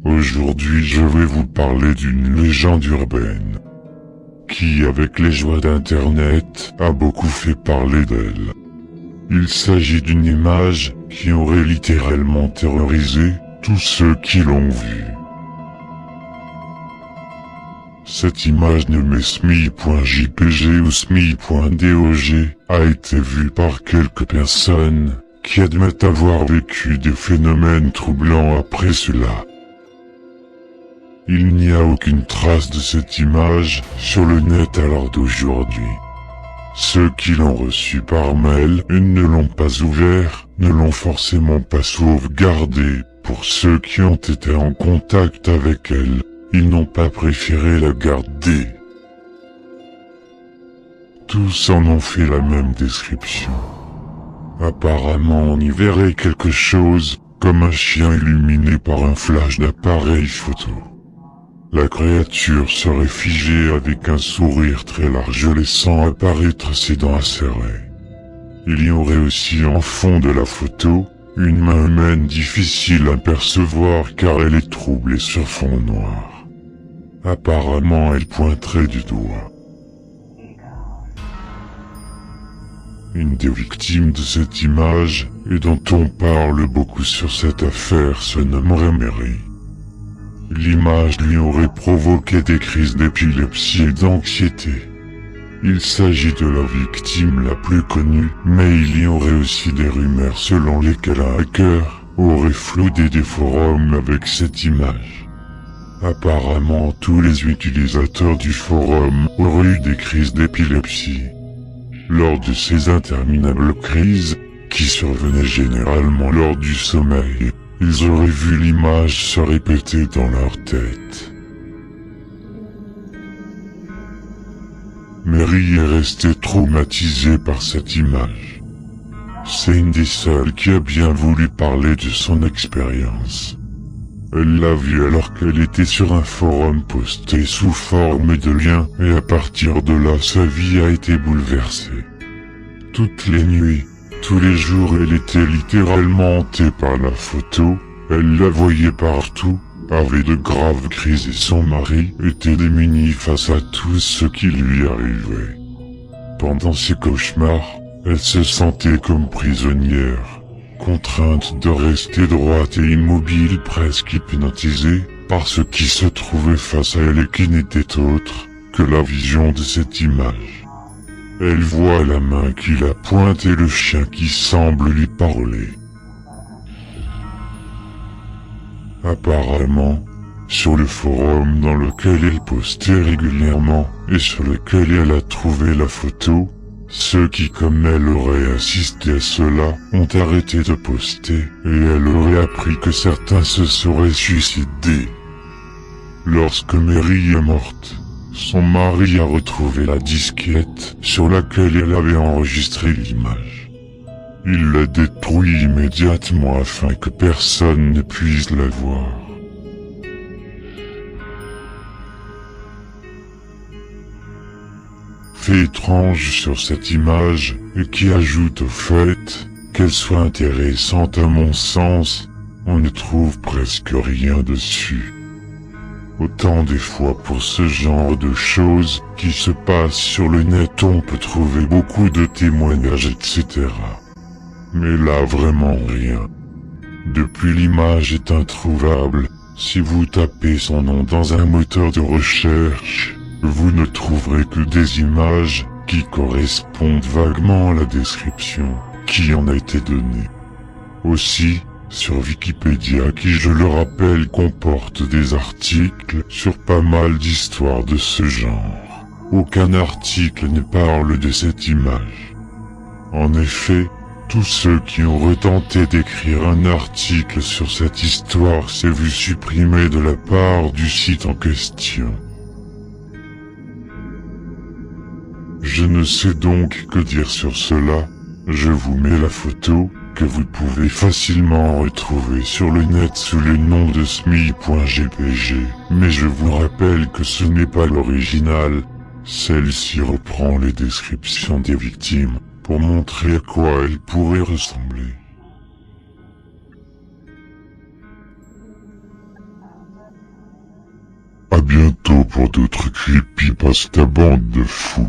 Aujourd'hui je vais vous parler d'une légende urbaine qui, avec les joies d'internet, a beaucoup fait parler d'elle. Il s'agit d'une image qui aurait littéralement terrorisé tous ceux qui l'ont vue. Cette image nommée SMI.jpg ou SMI.dog a été vue par quelques personnes qui admettent avoir vécu des phénomènes troublants après cela. Il n'y a aucune trace de cette image sur le net à l'heure d'aujourd'hui. Ceux qui l'ont reçue par mail et ne l'ont pas ouvert, ne l'ont forcément pas sauvegardée. Pour ceux qui ont été en contact avec elle, ils n'ont pas préféré la garder. Tous en ont fait la même description. Apparemment on y verrait quelque chose, comme un chien illuminé par un flash d'appareil photo. La créature serait figée avec un sourire très large laissant apparaître ses dents acérées. Il y aurait aussi en fond de la photo, une main humaine difficile à percevoir car elle est troublée sur fond noir. Apparemment elle pointerait du doigt. Une des victimes de cette image, et dont on parle beaucoup sur cette affaire, se nommerait Mary. L'image lui aurait provoqué des crises d'épilepsie et d'anxiété. Il s'agit de la victime la plus connue, mais il y aurait aussi des rumeurs selon lesquelles un hacker aurait floudé des forums avec cette image. Apparemment tous les utilisateurs du forum auraient eu des crises d'épilepsie. Lors de ces interminables crises, qui survenaient généralement lors du sommeil, ils auraient vu l'image se répéter dans leur tête. Mary est restée traumatisée par cette image. C'est une des seules qui a bien voulu parler de son expérience. Elle l'a vue alors qu'elle était sur un forum posté sous forme de lien et à partir de là sa vie a été bouleversée. Toutes les nuits, tous les jours elle était littéralement hantée par la photo, elle la voyait partout, avait de graves crises et son mari était démuni face à tout ce qui lui arrivait. Pendant ces cauchemars, elle se sentait comme prisonnière, contrainte de rester droite et immobile, presque hypnotisée par ce qui se trouvait face à elle et qui n'était autre que la vision de cette image. Elle voit la main qui la pointe et le chien qui semble lui parler. Apparemment, sur le forum dans lequel elle postait régulièrement et sur lequel elle a trouvé la photo, ceux qui comme elle auraient assisté à cela ont arrêté de poster et elle aurait appris que certains se seraient suicidés. Lorsque Mary est morte, son mari a retrouvé la disquette sur laquelle elle avait enregistré l'image. Il l'a détruite immédiatement afin que personne ne puisse la voir. Fait étrange sur cette image, et qui ajoute au fait qu'elle soit intéressante à mon sens, on ne trouve presque rien dessus. Autant des fois pour ce genre de choses qui se passent sur le net on peut trouver beaucoup de témoignages etc. Mais là vraiment rien. Depuis l'image est introuvable, si vous tapez son nom dans un moteur de recherche, vous ne trouverez que des images qui correspondent vaguement à la description qui en a été donnée. Aussi, sur Wikipédia qui je le rappelle comporte des articles sur pas mal d'histoires de ce genre, aucun article ne parle de cette image. En effet, tous ceux qui ont retenté d'écrire un article sur cette histoire s'est vu supprimé de la part du site en question. Je ne sais donc que dire sur cela, je vous mets la photo, que vous pouvez facilement retrouver sur le net sous le nom de SMI.jpg, mais je vous rappelle que ce n'est pas l'original, celle-ci reprend les descriptions des victimes, pour montrer à quoi elles pourraient ressembler. bientôt pour d'autres creepypasta bande de fous.